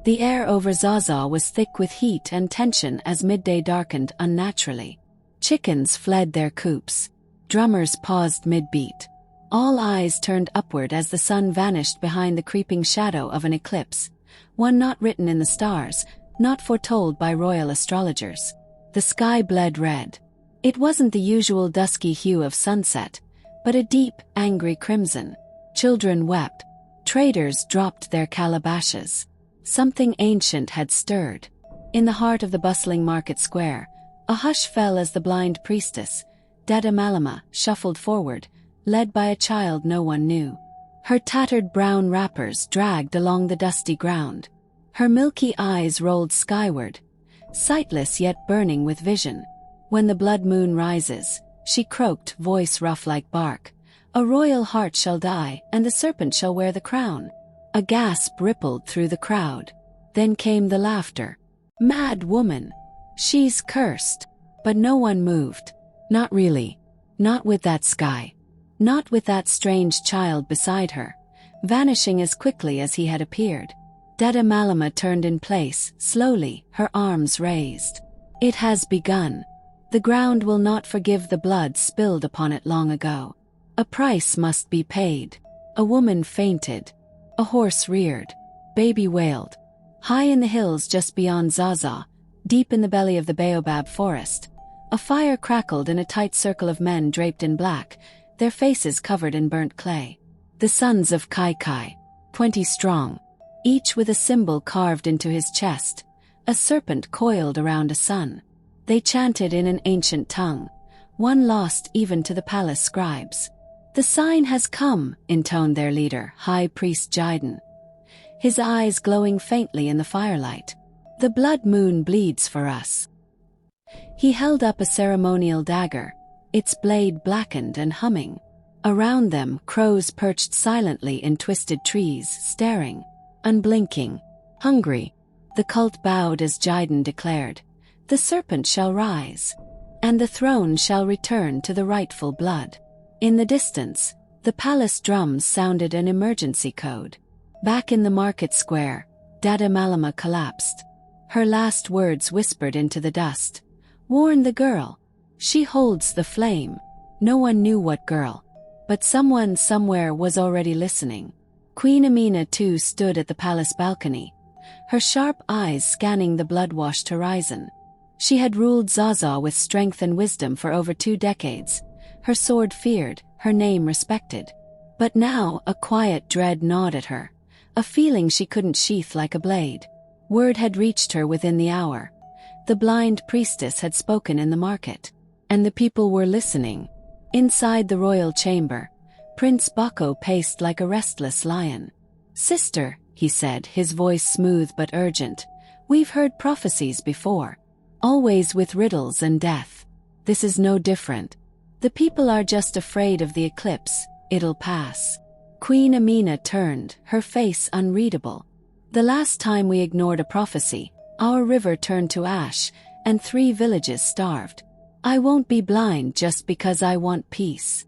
The air over Zaza was thick with heat and tension as midday darkened unnaturally. Chickens fled their coops. Drummers paused mid-beat. All eyes turned upward as the sun vanished behind the creeping shadow of an eclipse, one not written in the stars, not foretold by royal astrologers. The sky bled red. It wasn't the usual dusky hue of sunset, but a deep, angry crimson. Children wept. Traders dropped their calabashes. Something ancient had stirred. In the heart of the bustling market square, a hush fell as the blind priestess, Dada Malama, shuffled forward, led by a child no one knew. Her tattered brown wrappers dragged along the dusty ground. Her milky eyes rolled skyward, sightless yet burning with vision. When the blood moon rises, she croaked, voice rough like bark, a royal heart shall die, and the serpent shall wear the crown. A gasp rippled through the crowd. Then came the laughter. Mad woman! She's cursed. But no one moved. Not really. Not with that sky. Not with that strange child beside her, vanishing as quickly as he had appeared. Dada Malama turned in place, slowly, her arms raised. It has begun. The ground will not forgive the blood spilled upon it long ago. A price must be paid. A woman fainted. A horse reared. Baby wailed. High in the hills just beyond Zaza, deep in the belly of the baobab forest, a fire crackled in a tight circle of men draped in black, their faces covered in burnt clay. The sons of Kai Kai, 20 strong, each with a symbol carved into his chest, a serpent coiled around a sun. They chanted in an ancient tongue, one lost even to the palace scribes. The sign has come, intoned their leader, High Priest Jiden, his eyes glowing faintly in the firelight. The blood moon bleeds for us. He held up a ceremonial dagger, its blade blackened and humming. Around them, crows perched silently in twisted trees, staring, unblinking, hungry. The cult bowed as Jiden declared, "The serpent shall rise, and the throne shall return to the rightful blood." In the distance, the palace drums sounded an emergency code. Back in the market square, Dada Malama collapsed. Her last words whispered into the dust. "Warn the girl. She holds the flame." No one knew what girl, but someone somewhere was already listening. Queen Amina too stood at the palace balcony, her sharp eyes scanning the blood-washed horizon. She had ruled Zaza with strength and wisdom for over 2 decades, her sword feared, her name respected. But now a quiet dread gnawed at her, a feeling she couldn't sheath like a blade. Word had reached her within the hour. The blind priestess had spoken in the market, and the people were listening. Inside the royal chamber, Prince Bako paced like a restless lion. "Sister," he said, his voice smooth but urgent, "we've heard prophecies before, always with riddles and death. This is no different. The people are just afraid of the eclipse, it'll pass." Queen Amina turned, her face unreadable. "The last time we ignored a prophecy, our river turned to ash, and 3 villages starved. I won't be blind just because I want peace."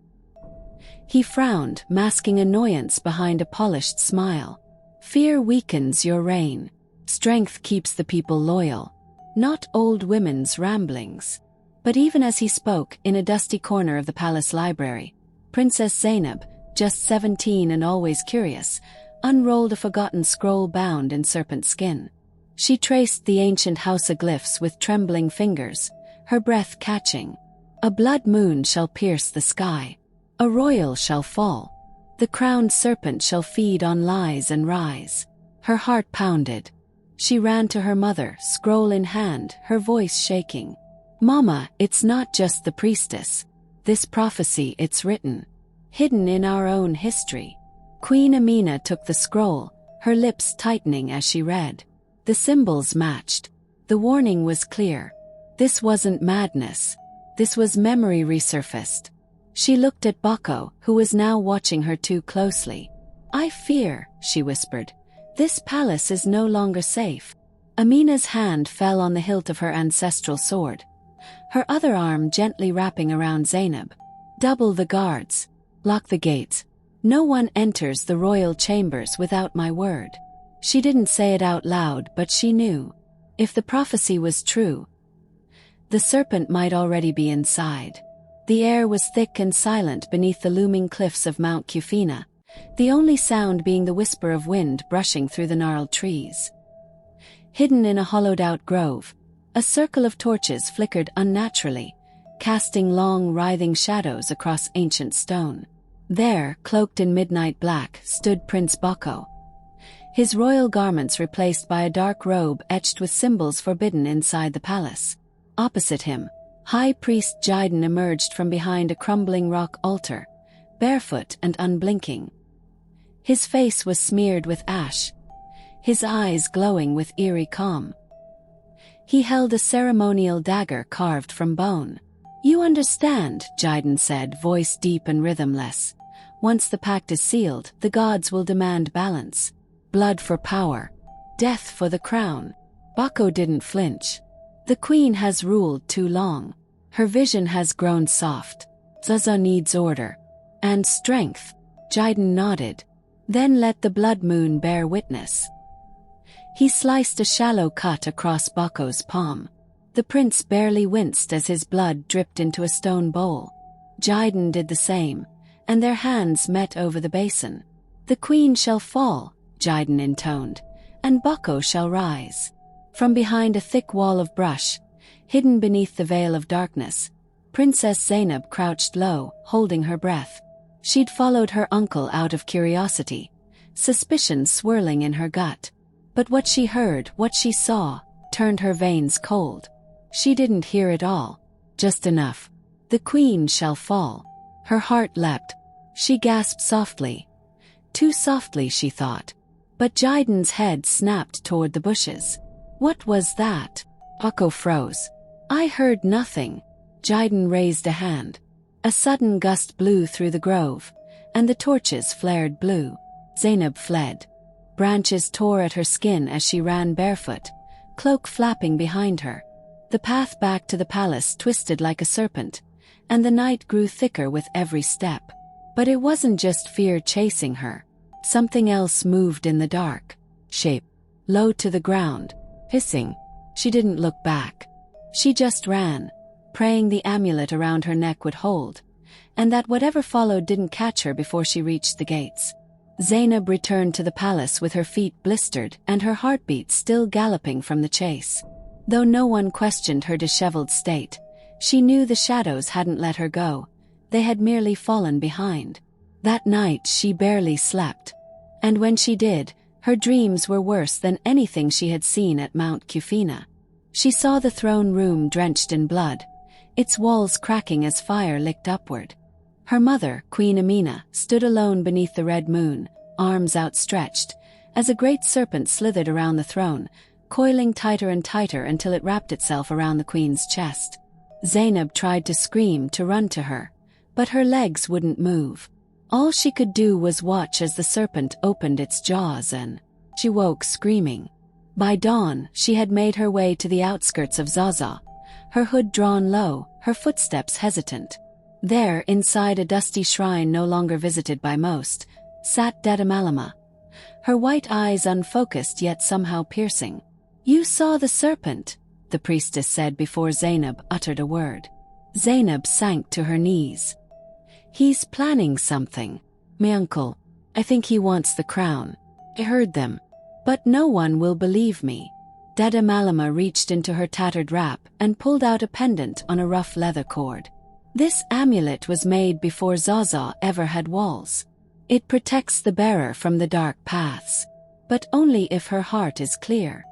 He frowned, masking annoyance behind a polished smile. "Fear weakens your reign. Strength keeps the people loyal, not old women's ramblings." But even as he spoke, in a dusty corner of the palace library, Princess Zainab, just 17 and always curious, unrolled a forgotten scroll bound in serpent skin. She traced the ancient Hausa glyphs with trembling fingers, her breath catching. "A blood moon shall pierce the sky. A royal shall fall. The crowned serpent shall feed on lies and rise." Her heart pounded. She ran to her mother, scroll in hand, her voice shaking. "Mama, it's not just the priestess. This prophecy, it's written, hidden in our own history." Queen Amina took the scroll, her lips tightening as she read. The symbols matched. The warning was clear. This wasn't madness. This was memory resurfaced. She looked at Bako, who was now watching her too closely. "I fear," she whispered, "this palace is no longer safe." Amina's hand fell on the hilt of her ancestral sword, her other arm gently wrapping around Zainab. "Double the guards. Lock the gates. No one enters the royal chambers without my word." She didn't say it out loud, but she knew. If the prophecy was true, the serpent might already be inside. The air was thick and silent beneath the looming cliffs of Mount Kufina, the only sound being the whisper of wind brushing through the gnarled trees. Hidden in a hollowed-out grove, a circle of torches flickered unnaturally, casting long, writhing shadows across ancient stone. There, cloaked in midnight black, stood Prince Bako. His royal garments replaced by a dark robe etched with symbols forbidden inside the palace. Opposite him, High Priest Jaiden emerged from behind a crumbling rock altar, barefoot and unblinking. His face was smeared with ash, his eyes glowing with eerie calm. He held a ceremonial dagger carved from bone. "You understand," Jaiden said, voice deep and rhythmless. "Once the pact is sealed, the gods will demand balance. Blood for power. Death for the crown." Bako didn't flinch. "The queen has ruled too long. Her vision has grown soft. Zaza needs order. And strength." Jaiden nodded. "Then let the blood moon bear witness." He sliced a shallow cut across Bako's palm. The prince barely winced as his blood dripped into a stone bowl. Jaiden did the same, and their hands met over the basin. "The queen shall fall," Jaiden intoned, "and Bako shall rise." From behind a thick wall of brush, hidden beneath the veil of darkness, Princess Zainab crouched low, holding her breath. She'd followed her uncle out of curiosity, suspicion swirling in her gut. But what she heard, what she saw, turned her veins cold. She didn't hear it all, just enough. "The queen shall fall." Her heart leapt. She gasped softly. Too softly, she thought. But Jaiden's head snapped toward the bushes. "What was that?" Bako froze. "I heard nothing." Jaiden raised a hand. A sudden gust blew through the grove, and the torches flared blue. Zainab fled. Branches tore at her skin as she ran barefoot, cloak flapping behind her. The path back to the palace twisted like a serpent, and the night grew thicker with every step. But it wasn't just fear chasing her. Something else moved in the dark. Shape. Low to the ground. Hissing. She didn't look back. She just ran, praying the amulet around her neck would hold, and that whatever followed didn't catch her before she reached the gates. Zainab returned to the palace with her feet blistered and her heartbeat still galloping from the chase. Though no one questioned her disheveled state, she knew the shadows hadn't let her go. They had merely fallen behind. That night she barely slept. And when she did, her dreams were worse than anything she had seen at Mount Kufina. She saw the throne room drenched in blood, its walls cracking as fire licked upward. Her mother, Queen Amina, stood alone beneath the red moon, arms outstretched, as a great serpent slithered around the throne, coiling tighter and tighter until it wrapped itself around the queen's chest. Zainab tried to scream, to run to her, but her legs wouldn't move. All she could do was watch as the serpent opened its jaws and she woke screaming. By dawn, she had made her way to the outskirts of Zaza, her hood drawn low, her footsteps hesitant. There, inside a dusty shrine no longer visited by most, sat Dada Malama, her white eyes unfocused yet somehow piercing. "You saw the serpent," the priestess said before Zainab uttered a word. Zainab sank to her knees. "He's planning something. My uncle. I think he wants the crown. I heard them. But no one will believe me." Dada Malama reached into her tattered wrap and pulled out a pendant on a rough leather cord. "This amulet was made before Zaza ever had walls. It protects the bearer from the dark paths, but only if her heart is clear."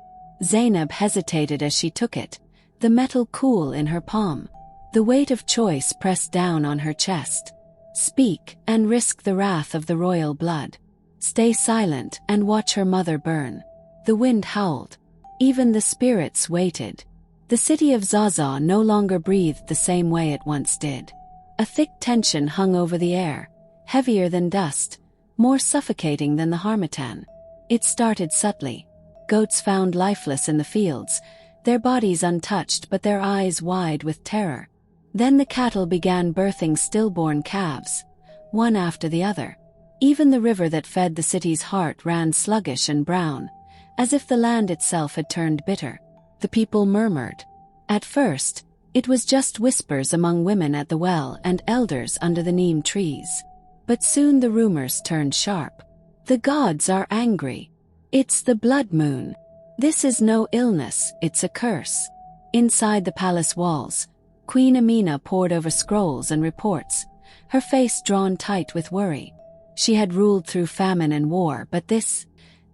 Zainab hesitated as she took it, the metal cool in her palm. The weight of choice pressed down on her chest. "Speak, and risk the wrath of the royal blood. Stay silent and watch her mother burn." The wind howled. Even the spirits waited. The city of Zaza no longer breathed the same way it once did. A thick tension hung over the air, heavier than dust, more suffocating than the harmattan. It started subtly. Goats found lifeless in the fields, their bodies untouched but their eyes wide with terror. Then the cattle began birthing stillborn calves, one after the other. Even the river that fed the city's heart ran sluggish and brown, as if the land itself had turned bitter. The people murmured. At first, it was just whispers among women at the well and elders under the neem trees. But soon the rumors turned sharp. The gods are angry. It's the blood moon. This is no illness, it's a curse. Inside the palace walls, Queen Amina pored over scrolls and reports, her face drawn tight with worry. She had ruled through famine and war, but this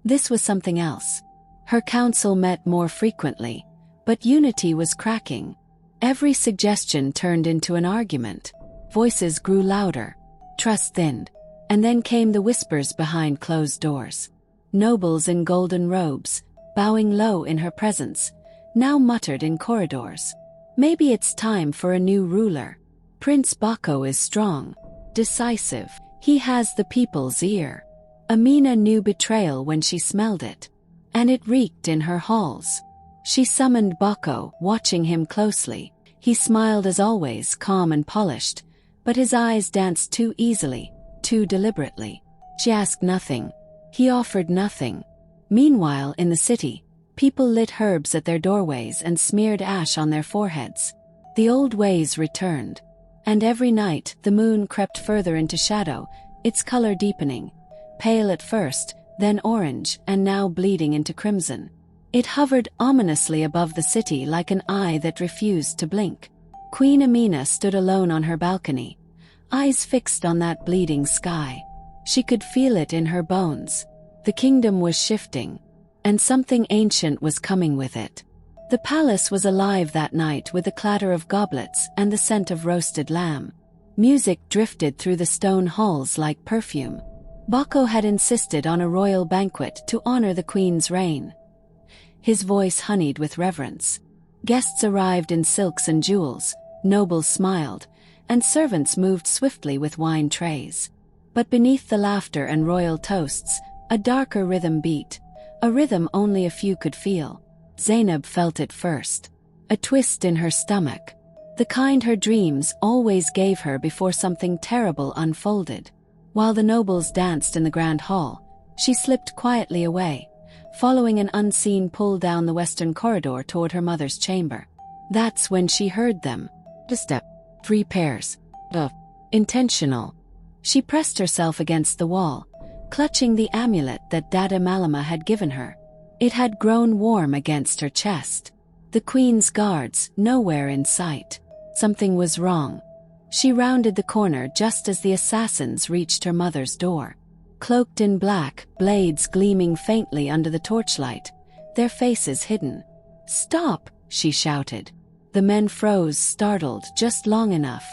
was something else. Her council met more frequently, but unity was cracking. Every suggestion turned into an argument. Voices grew louder, trust thinned, and then came the whispers behind closed doors. Nobles in golden robes, bowing low in her presence, now muttered in corridors. Maybe it's time for a new ruler. Prince Bako is strong, decisive. He has the people's ear. Amina knew betrayal when she smelled it, and it reeked in her halls. She summoned Bako, watching him closely. He smiled as always, calm and polished, but his eyes danced too easily, too deliberately. She asked nothing. He offered nothing. Meanwhile, in the city, people lit herbs at their doorways and smeared ash on their foreheads. The old ways returned. And every night, the moon crept further into shadow, its color deepening, pale at first, then orange, and now bleeding into crimson. It hovered ominously above the city like an eye that refused to blink. Queen Amina stood alone on her balcony, eyes fixed on that bleeding sky. She could feel it in her bones. The kingdom was shifting, and something ancient was coming with it. The palace was alive that night with the clatter of goblets and the scent of roasted lamb. Music drifted through the stone halls like perfume. Bako had insisted on a royal banquet to honor the queen's reign, his voice honeyed with reverence. Guests arrived in silks and jewels, nobles smiled, and servants moved swiftly with wine trays. But beneath the laughter and royal toasts, a darker rhythm beat, a rhythm only a few could feel. Zainab felt it first. A twist in her stomach. The kind her dreams always gave her before something terrible unfolded. While the nobles danced in the grand hall, she slipped quietly away, following an unseen pull down the western corridor toward her mother's chamber. That's when she heard them. A step. 3 pairs. Intentional. She pressed herself against the wall, clutching the amulet that Dada Malama had given her. It had grown warm against her chest. The queen's guards, nowhere in sight. Something was wrong. She rounded the corner just as the assassins reached her mother's door. Cloaked in black, blades gleaming faintly under the torchlight, their faces hidden. "Stop!" she shouted. The men froze, startled, just long enough.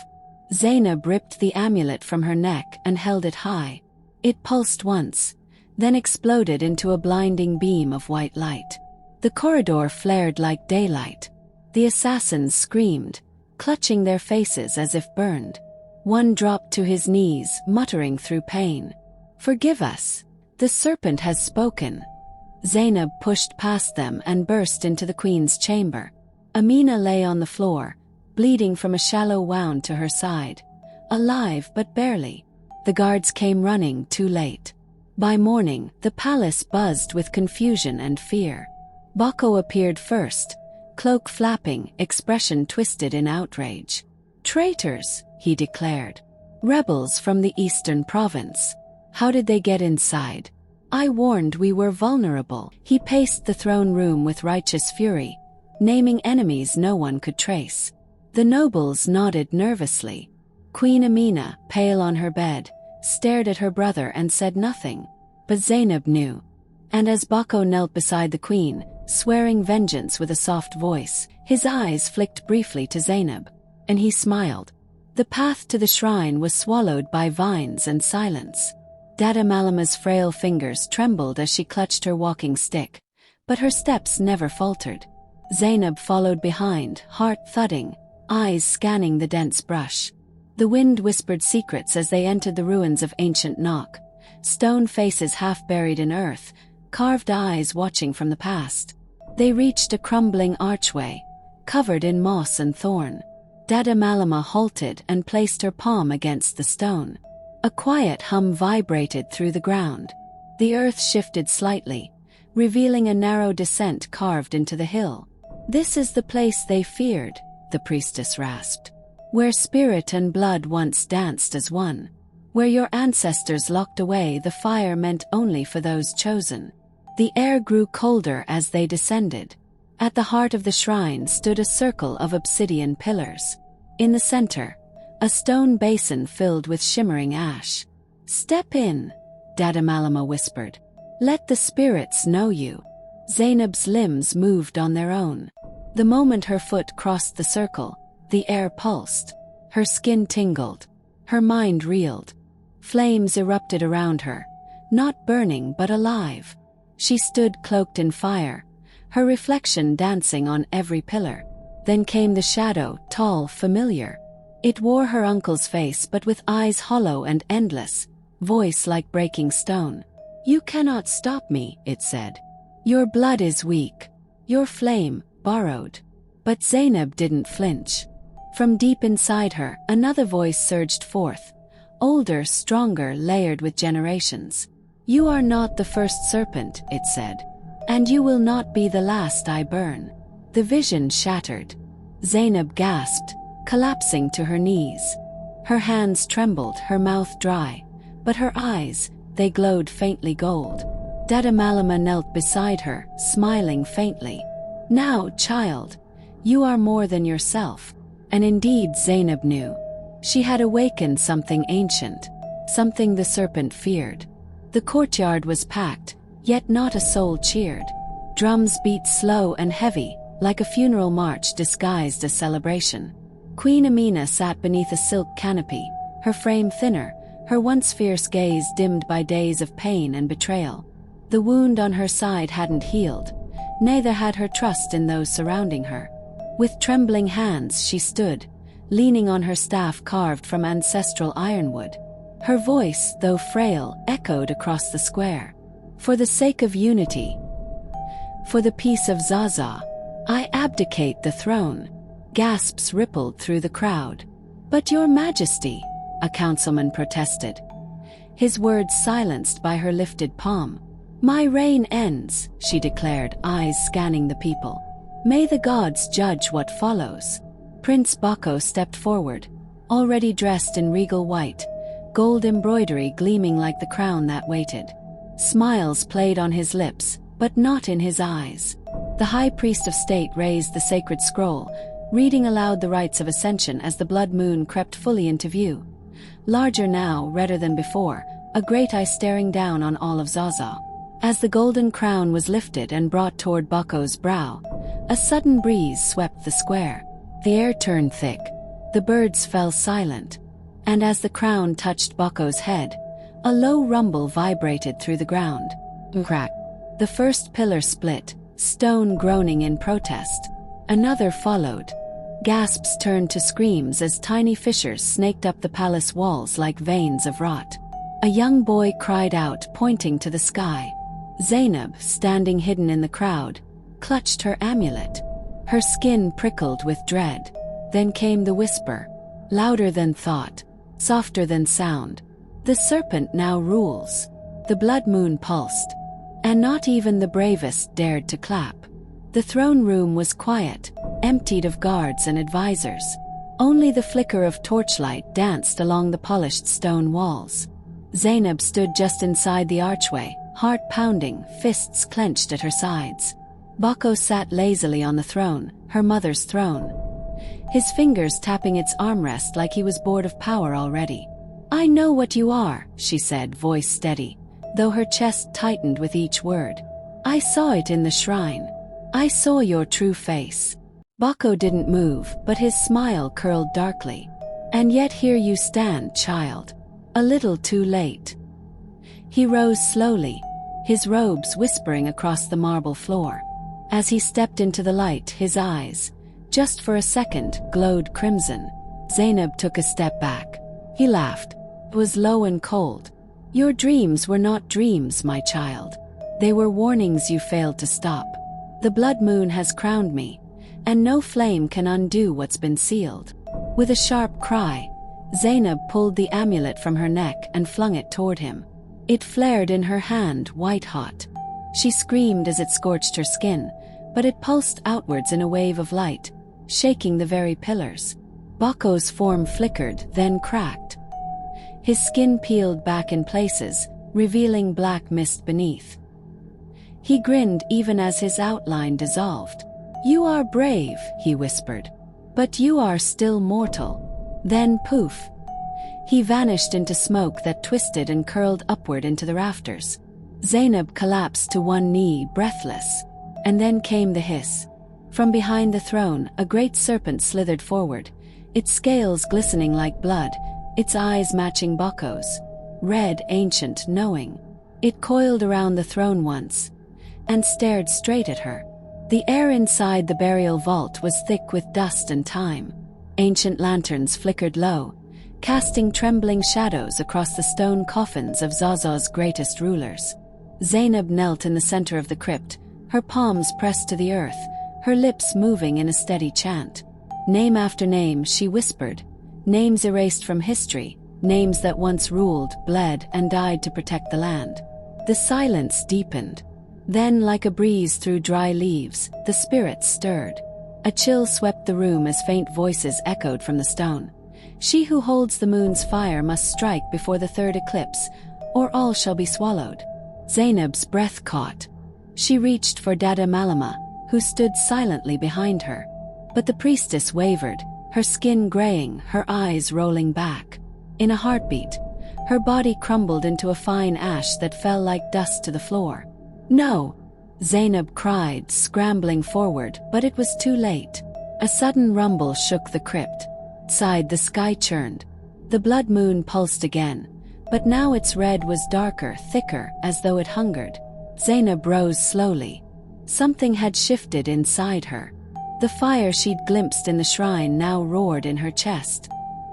Zainab ripped the amulet from her neck and held it high. It pulsed once, then exploded into a blinding beam of white light. The corridor flared like daylight. The assassins screamed, clutching their faces as if burned. One dropped to his knees, muttering through pain. "Forgive us. The serpent has spoken." Zainab pushed past them and burst into the queen's chamber. Amina lay on the floor, bleeding from a shallow wound to her side. Alive but barely. The guards came running too late. By morning, the palace buzzed with confusion and fear. Bako appeared first, cloak flapping, expression twisted in outrage. "Traitors," he declared. "Rebels from the eastern province. How did they get inside? I warned we were vulnerable." He paced the throne room with righteous fury, naming enemies no one could trace. The nobles nodded nervously. Queen Amina, pale on her bed, stared at her brother and said nothing. But Zainab knew. And as Bako knelt beside the queen, swearing vengeance with a soft voice, his eyes flicked briefly to Zainab, and he smiled. The path to the shrine was swallowed by vines and silence. Dada Malama's frail fingers trembled as she clutched her walking stick, but her steps never faltered. Zainab followed behind, heart thudding, eyes scanning the dense brush. The wind whispered secrets as they entered the ruins of ancient Nok, stone faces half buried in earth, carved eyes watching from the past. They reached a crumbling archway, covered in moss and thorn. Dada Malama halted and placed her palm against the stone. A quiet hum vibrated through the ground. The earth shifted slightly, revealing a narrow descent carved into the hill. "This is the place they feared," the priestess rasped. "Where spirit and blood once danced as one. Where your ancestors locked away the fire meant only for those chosen." The air grew colder as they descended. At the heart of the shrine stood a circle of obsidian pillars. In the center, a stone basin filled with shimmering ash. "Step in," Dada Malama whispered. "Let the spirits know you." Zainab's limbs moved on their own. The moment her foot crossed the circle, the air pulsed. Her skin tingled. Her mind reeled. Flames erupted around her, not burning but alive. She stood cloaked in fire, her reflection dancing on every pillar. Then came the shadow, tall, familiar. It wore her uncle's face but with eyes hollow and endless, voice like breaking stone. "You cannot stop me," it said. "Your blood is weak. Your flame, borrowed." But Zainab didn't flinch. From deep inside her, another voice surged forth, older, stronger, layered with generations. "You are not the first serpent," it said. "And you will not be the last I burn." The vision shattered. Zainab gasped, collapsing to her knees. Her hands trembled, her mouth dry, but her eyes, they glowed faintly gold. Dada Malama knelt beside her, smiling faintly. "Now, child, you are more than yourself." And indeed Zainab knew. She had awakened something ancient, something the serpent feared. The courtyard was packed, yet not a soul cheered. Drums beat slow and heavy, like a funeral march disguised as celebration. Queen Amina sat beneath a silk canopy, her frame thinner, her once fierce gaze dimmed by days of pain and betrayal. The wound on her side hadn't healed, neither had her trust in those surrounding her. With trembling hands she stood, leaning on her staff carved from ancestral ironwood. Her voice, though frail, echoed across the square. "For the sake of unity, for the peace of Zaza, I abdicate the throne." Gasps rippled through the crowd. "But your majesty," a councilman protested, his words silenced by her lifted palm. "My reign ends," she declared, eyes scanning the people. "May the gods judge what follows." Prince Bako stepped forward, already dressed in regal white, gold embroidery gleaming like the crown that waited. Smiles played on his lips, but not in his eyes. The high priest of state raised the sacred scroll, reading aloud the rites of ascension as the blood moon crept fully into view. Larger now, redder than before, a great eye staring down on all of Zaza. As the golden crown was lifted and brought toward Bako's brow, a sudden breeze swept the square. The air turned thick. The birds fell silent. And as the crown touched Bako's head, a low rumble vibrated through the ground. Crack. The first pillar split, stone groaning in protest. Another followed. Gasps turned to screams as tiny fissures snaked up the palace walls like veins of rot. A young boy cried out, pointing to the sky. Zainab, standing hidden in the crowd, clutched her amulet. Her skin prickled with dread. Then came the whisper, louder than thought, softer than sound. "The serpent now rules." The blood moon pulsed, and not even the bravest dared to clap. The throne room was quiet, emptied of guards and advisors. Only the flicker of torchlight danced along the polished stone walls. Zainab stood just inside the archway, heart pounding, fists clenched at her sides. Bako sat lazily on the throne, her mother's throne, his fingers tapping its armrest like he was bored of power already. "I know what you are," she said, voice steady, though her chest tightened with each word. "I saw it in the shrine. I saw your true face." Bako didn't move, but his smile curled darkly. "And yet here you stand, child. A little too late." He rose slowly, his robes whispering across the marble floor. As he stepped into the light, his eyes, just for a second, glowed crimson. Zainab took a step back. He laughed. It was low and cold. "Your dreams were not dreams, my child. They were warnings you failed to stop. The blood moon has crowned me, and no flame can undo what's been sealed." With a sharp cry, Zainab pulled the amulet from her neck and flung it toward him. It flared in her hand, white hot. She screamed as it scorched her skin, but it pulsed outwards in a wave of light, shaking the very pillars. Bako's form flickered, then cracked. His skin peeled back in places, revealing black mist beneath. He grinned even as his outline dissolved. "You are brave," he whispered. "But you are still mortal." Then poof! He vanished into smoke that twisted and curled upward into the rafters. Zainab collapsed to one knee, breathless. And then came the hiss. From behind the throne, a great serpent slithered forward, its scales glistening like blood, its eyes matching Bako's. Red, ancient, knowing. It coiled around the throne once, and stared straight at her. The air inside the burial vault was thick with dust and time. Ancient lanterns flickered low, casting trembling shadows across the stone coffins of Zaza's greatest rulers. Zainab knelt in the center of the crypt, her palms pressed to the earth, her lips moving in a steady chant. Name after name, she whispered, names erased from history, names that once ruled, bled, and died to protect the land. The silence deepened. Then, like a breeze through dry leaves, the spirits stirred. A chill swept the room as faint voices echoed from the stone. She who holds the moon's fire must strike before the third eclipse, or all shall be swallowed. Zainab's breath caught. She reached for Dada Malama, who stood silently behind her. But the priestess wavered, her skin graying, her eyes rolling back. In a heartbeat, her body crumbled into a fine ash that fell like dust to the floor. "No!" Zainab cried, scrambling forward, but it was too late. A sudden rumble shook the crypt. Outside, the sky churned. The blood moon pulsed again, but now its red was darker, thicker, as though it hungered. Zainab rose slowly. Something had shifted inside her. The fire she'd glimpsed in the shrine now roared in her chest.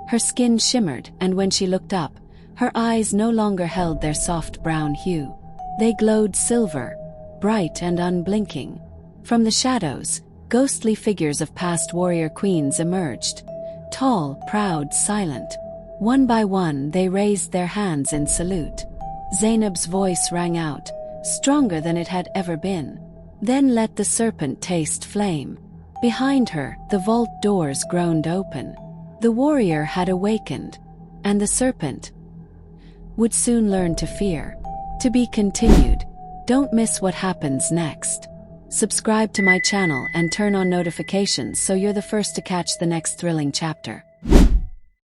Her skin shimmered, and when she looked up, her eyes no longer held their soft brown hue. They glowed silver, bright and unblinking. From the shadows, ghostly figures of past warrior queens emerged. Tall, proud, silent. One by one, they raised their hands in salute. Zainab's voice rang out, stronger than it had ever been. "Then let the serpent taste flame." Behind her, the vault doors groaned open. The warrior had awakened, and the serpent would soon learn to fear. To be continued. Don't miss what happens next. Subscribe to my channel and turn on notifications so you're the first to catch the next thrilling chapter.